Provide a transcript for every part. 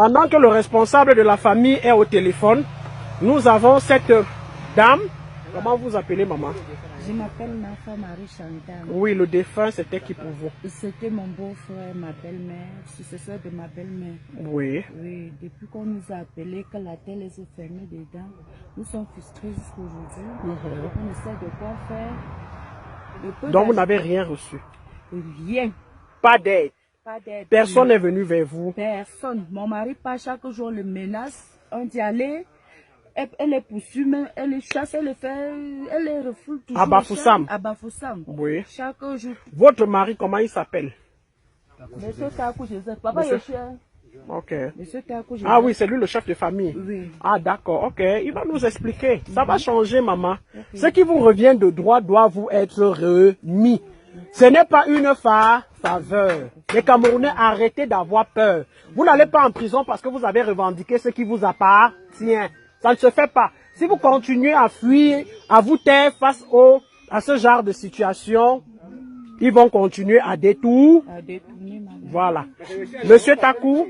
Pendant que le responsable de la famille est au téléphone, nous avons cette dame. Comment vous appelez, maman? Je m'appelle Nafa Marie Chantal. Oui, le défunt, c'était qui pour vous? C'était mon beau-frère, ma belle-mère, successeur de ma belle-mère. Oui. Oui, depuis qu'on nous a appelé que la télé s'est fermée dedans, nous sommes frustrés jusqu'à aujourd'hui. On ne sait de quoi faire. Donc vous n'avez rien reçu? Rien. Pas d'aide? Pas d'aide. Personne n'est venu vers vous? Personne. Mon mari, pas chaque jour, le menace. On dit allez. Elle est poursuivie, mais elle les chasse, elle les fait, elle les refoule toujours. À Bafoussam? À Bafoussam. Oui. Chaque jour. Votre mari, comment il s'appelle? Monsieur Takou Joseph. Papa Yoshia. Ok. Monsieur Takou Joseph. Ah oui, c'est lui le chef de famille? Oui. Ah d'accord, ok. Il va nous expliquer. Ça va changer, maman. Ce qui vous revient de droit doit vous être remis. Ce n'est pas une faveur. Les Camerounais, arrêtez d'avoir peur. Vous n'allez pas en prison parce que vous avez revendiqué ce qui vous appartient. Ça ne se fait pas. Si vous continuez à fuir, à vous taire face à ce genre de situation, ils vont continuer à détourner. Voilà. Monsieur Takou,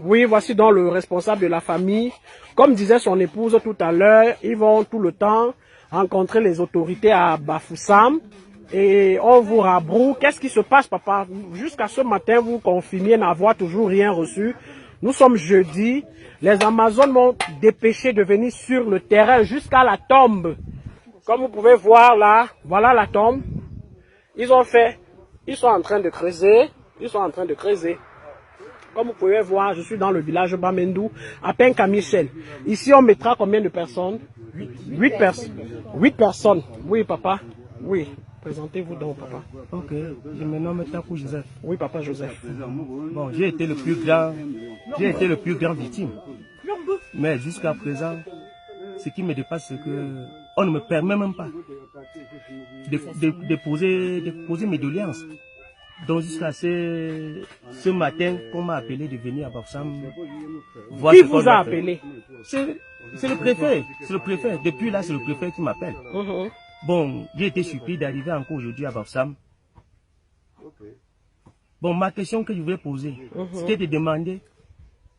oui, voici donc le responsable de la famille. Comme disait son épouse tout à l'heure, ils vont tout le temps rencontrer les autorités à Bafoussam. Et on vous rabroue. Qu'est-ce qui se passe, papa? Jusqu'à ce matin, vous confirmiez n'avoir toujours rien reçu. Nous sommes jeudi. Les Amazones m'ont dépêché de venir sur le terrain jusqu'à la tombe. Comme vous pouvez voir là, voilà la tombe. Ils sont en train de creuser. Comme vous pouvez voir, je suis dans le village Bamendou, à Penka-Michel. Ici, on mettra combien de personnes? 8 personnes. 8 personnes. Oui, papa. Oui. Présentez-vous donc, papa. Ok, je me nomme Takou Joseph. Oui, papa Joseph. Bon, j'ai été le plus grand victime. Mais jusqu'à présent, ce qui me dépasse, c'est que on ne me permet même pas de poser mes doléances. Donc jusqu'à ce matin, qu'on m'a appelé de venir à Bafoussam. Qui vous a appelé? C'est le préfet. C'est le préfet. Depuis là, c'est le préfet qui m'appelle. Bon, j'ai été surpris d'arriver encore aujourd'hui à Bafoussam. Bon, ma question que je voulais poser, c'était de demander,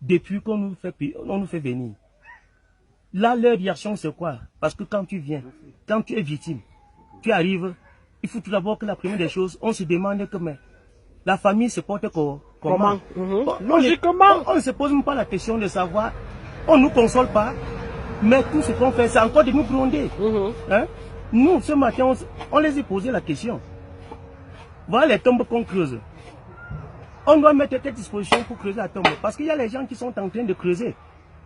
depuis qu'on nous fait venir, là, leur réaction, c'est quoi? Parce que quand tu viens, quand tu es victime, tu arrives, il faut tout d'abord que la première des choses, on se demande que mais, la famille se porte comment? Logiquement. On ne se pose même pas la question de savoir, on ne nous console pas, mais tout ce qu'on fait, c'est encore de nous gronder. Hein? Nous, ce matin, on les a posé la question. Voilà les tombes qu'on creuse. On doit mettre quelle disposition pour creuser la tombe. Parce qu'il y a les gens qui sont en train de creuser.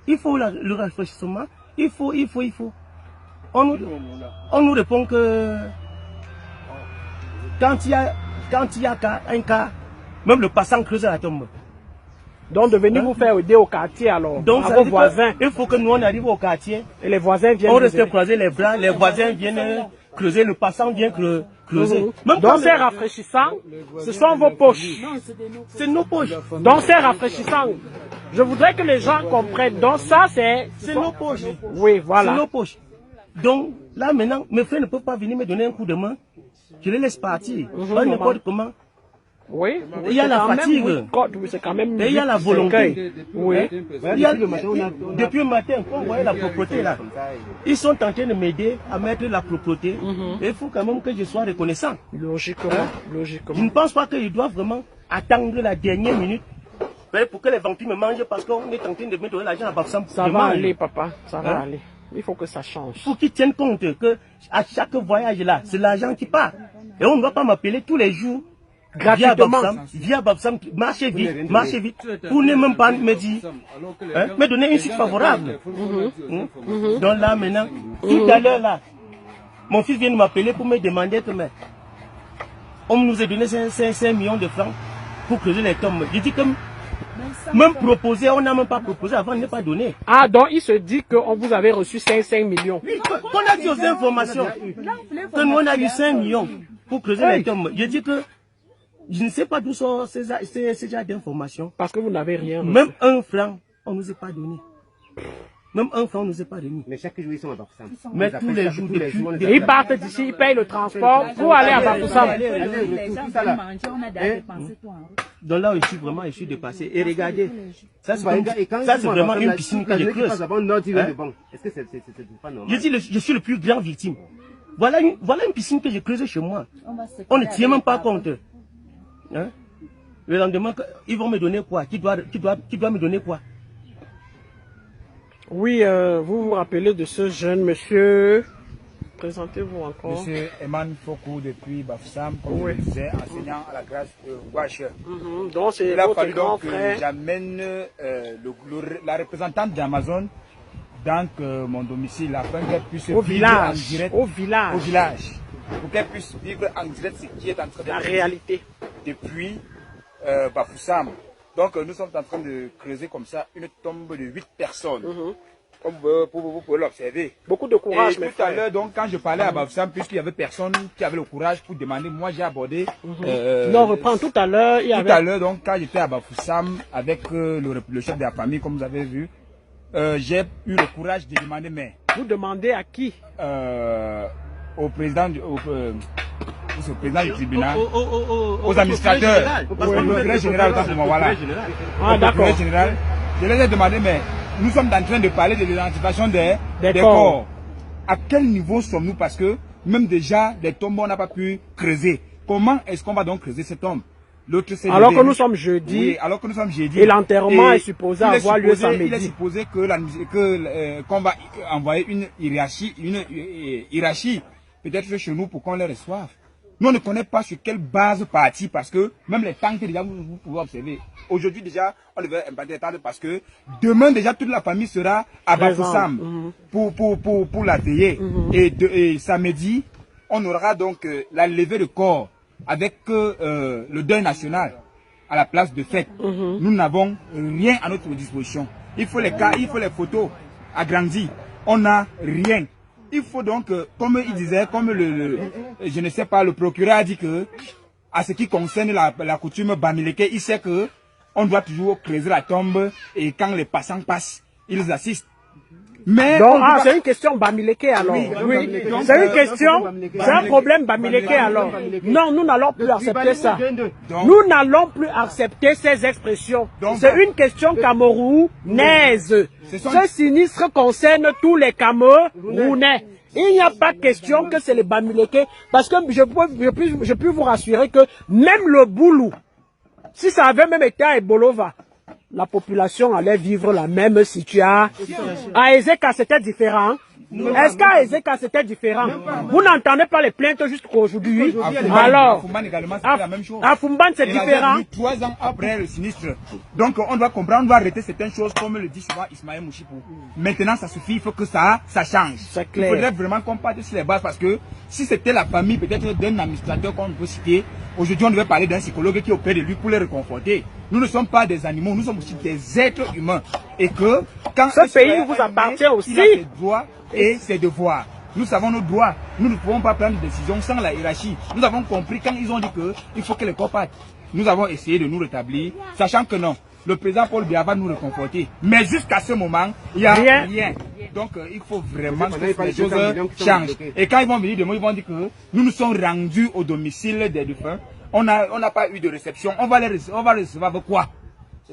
Il faut le rafraîchissement. Il faut. On nous répond que quand il y a un cas, même le passant creuse la tombe. Donc de venir vous faire aider au quartier alors, donc, à vos voisins. Il faut que nous on arrive au quartier. Et les voisins viennent. On reste croiser les bras, les voisins viennent creuser, le passant vient creuser. Donc c'est rafraîchissant, ce sont vos poches. C'est nos poches. Donc c'est rafraîchissant. Je voudrais que les gens comprennent. Donc ça c'est nos poches. Oui, voilà. C'est nos poches. Donc là maintenant, mes frères ne peuvent pas venir me donner un coup de main. Je les laisse partir. N'importe comment. Oui, il y a la fatigue, et il y a la volonté. Oui. Depuis le matin, quand on voyait la propreté là, ils sont en train de m'aider à mettre la propreté. Et il faut quand même que je sois reconnaissant. Logiquement. Je ne pense pas qu'ils doivent vraiment attendre la dernière minute pour que les vampires me mangent parce qu'on est en train de mettre l'argent à Bafoussam. Ça va aller, papa, ça va aller. Il faut que ça change. Il faut qu'ils tiennent compte que à chaque voyage là, c'est l'argent qui part. Et on ne doit pas m'appeler tous les jours. Gratuitement. Via Bafoussam, marchez vite, pour ne même pas me dire, me donner une suite favorable. Donc là maintenant, tout à l'heure là, mon fils vient de m'appeler pour me demander que on nous a donné 5 millions de francs pour creuser les tombes. Je dis que même proposé, on n'a même pas proposé avant, on n'est pas donné. Ah, donc il se dit qu'on vous avait reçu 5 millions. Oui, qu'on a dit aux informations que nous on a eu 5 millions pour creuser les tombes. Je dis que je ne sais pas d'où sont ces genres d'informations. Parce que vous n'avez rien reçu. Même 1 franc, on ne nous a pas donné. Même un franc, on ne nous a pas remis. Mais chaque jour, ils sont à Bafoussam. Mais tous les jours, Ils partent d'ici, ils payent le transport pour aller à Bafoussam. Les gens qui mangent, on a déjà dépensé tout en route. Donc là, je suis dépassé. Et regardez, ça c'est Et quand ça, ils c'est vont à vraiment Bafoussam, une piscine que je creuse. Est-ce que c'est pas normal? Je dis, je suis le plus grand victime. Voilà une piscine que j'ai creusée chez moi. On ne tient tient même pas compte. Hein? Le lendemain, ils vont me donner quoi? Qui doit me donner quoi? Oui, vous vous rappelez de ce jeune monsieur? Présentez-vous encore. Monsieur Eman Fokou depuis Bafoussam, comme je le disais, enseignant à la grâce Gouache. Donc c'est Il a votre fallu grand donc que frère. j'amène la représentante d'Amazon dans mon domicile afin qu'elle puisse Au vivre en village. direct Au village. au village. Pour qu'elle puisse vivre en direct ce qui est en train de La se réalité. depuis Bafoussam. Donc nous sommes en train de creuser comme ça une tombe de 8 personnes. Comme vous pouvez l'observer. Beaucoup de courage, Et mes tout à frères. l'heure, donc, quand je parlais à Bafoussam, puisqu'il y avait personne qui avait le courage pour demander, moi j'ai abordé. Non, on reprend tout à l'heure. Il y Tout avait à l'heure, donc, quand j'étais à Bafoussam avec le chef de la famille, comme vous avez vu, j'ai eu le courage de demander, mais Vous demandez à qui? au président au président du tribunal, Aux aux administrateurs, au procureur général, autant pour moi, voilà. Ah, Au d'accord. procureur général, je les ai demandé, mais nous sommes en train de parler de l'identification des corps. corps. À quel niveau sommes-nous? Parce que même déjà, des tombeaux, on n'a pas pu creuser. Comment est-ce qu'on va donc creuser ces tombes? L'autre, c'est Alors que nous sommes jeudi. Oui, alors que nous sommes jeudi. Et l'enterrement est supposé il avoir lieu samedi. Il est supposé qu'on va envoyer une hiérarchie, peut-être chez nous pour qu'on les reçoive. Nous, on ne connaît pas sur quelle base partir parce que même les tanks, déjà, vous pouvez observer. Aujourd'hui, déjà, on devait implanter les tanks parce que demain, déjà, toute la famille sera à Bafoussam pour la veiller. Et samedi, on aura donc la levée de corps avec le deuil national à la place de fête. Nous n'avons rien à notre disposition. Il faut les cas, il faut les photos agrandies. On n'a rien. Il faut donc, comme il disait, comme je ne sais pas, le procureur a dit que, à ce qui concerne la coutume Bamileke, il sait que on doit toujours creuser la tombe et quand les passants passent, ils assistent. Mais Donc, c'est une question Bamileke alors. Oui, c'est une question, c'est un problème Bamileke alors. Non, nous n'allons plus accepter ça. Nous n'allons plus accepter ces expressions. C'est une question camerounaise. Ce sinistre concerne tous les Camerounais. Il n'y a pas question que c'est les Bamileke, parce que je peux vous rassurer que même le Boulou, si ça avait même été à Ebolova, la population allait vivre la même situation. À Ezeka, c'était différent. Est-ce qu'à Ezeka, c'était différent? Vous n'entendez pas les plaintes jusqu'aujourd'hui? Alors, à Fumban, c'est différent. 3 ans après le sinistre. Donc, on doit comprendre, on doit arrêter certaines choses, comme le dit souvent Ismaël Mouchipou. Maintenant, ça suffit, il faut que ça change. C'est clair. Il faudrait vraiment qu'on parte sur les bases parce que si c'était la famille, peut-être d'un administrateur qu'on peut citer, aujourd'hui, on devait parler d'un psychologue qui est auprès de lui pour les réconforter. Nous ne sommes pas des animaux, nous sommes aussi des êtres humains. Et que, quand ce pays vous appartient aussi. Il a ses droits et ses devoirs. Nous savons nos droits. Nous ne pouvons pas prendre de décision sans la hiérarchie. Nous avons compris quand ils ont dit qu'il faut que les corps partent. Nous avons essayé de nous rétablir, sachant que non. Le président Paul Biya va nous réconforter. Mais jusqu'à ce moment, il n'y a rien. Donc, il faut vraiment que les choses changent. Et quand ils vont venir demain, ils vont dire que nous nous sommes rendus au domicile des défunts. On n'a pas eu de réception. On va les recevoir avec quoi?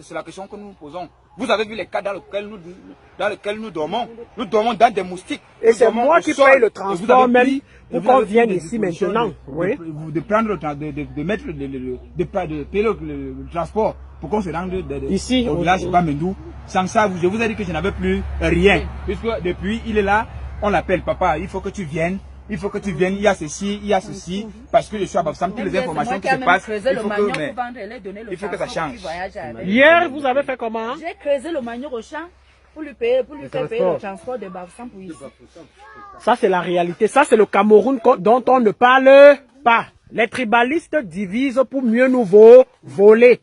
C'est la question que nous nous posons. Vous avez vu les cas dans lesquels nous dormons. Nous dormons dans des moustiques. Et c'est moi qui paye le transport même pour qu'on vienne ici maintenant. Oui. De prendre le temps, de payer le transport pour qu'on se rende ici au village Bamendou. Sans ça, je vous ai dit que je n'avais plus rien. Puisque depuis, il est là, on l'appelle papa, il faut que tu viennes. Il faut que tu viennes, il y a ceci, parce que je suis à Bafoussam, toutes les informations qui se passent, il faut que ça change. Hier, vous avez fait comment? J'ai creusé le manioc au champ pour lui faire payer le transport de Bafoussam pour ici. Ça, c'est la réalité. Ça, c'est le Cameroun dont on ne parle pas. Les tribalistes divisent pour mieux nous voler.